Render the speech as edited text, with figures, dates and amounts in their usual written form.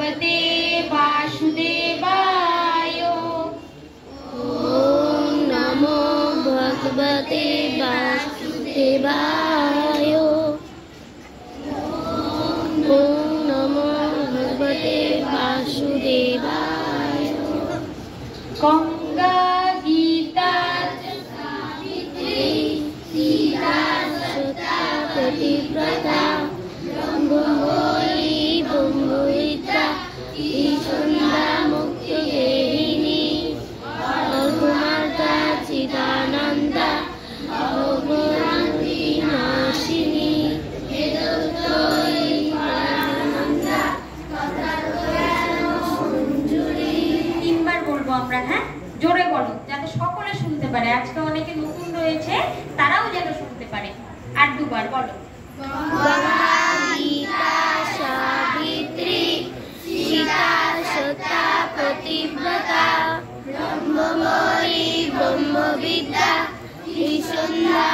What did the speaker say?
भगवते वासुदेवाय। ओम नमो भगवते वासुदेवाय। ओम नमो भगवते वासुदेवाय। गंगा गीता सीता सता पतिव्रता ब्रह्मोई ब्रह्मविद्या ईश्वरा मुक्त गेहिनी अल्पमार्ता चिदानंदा अवगुणान्ति नाशिनी তিনবার বলবো আমরা, হ্যাঁ জোরে বলো যাতে সকলে শুনতে পারে। আজকে অনেকে নতুন রয়েছে, তারাও যেন শুনতে পারে। আর দুবার বলো। गंगा गीता सावित्री सीता सता पतिव्रता ब्रह्ममयी ब्रह्मविद्या ईश्वरा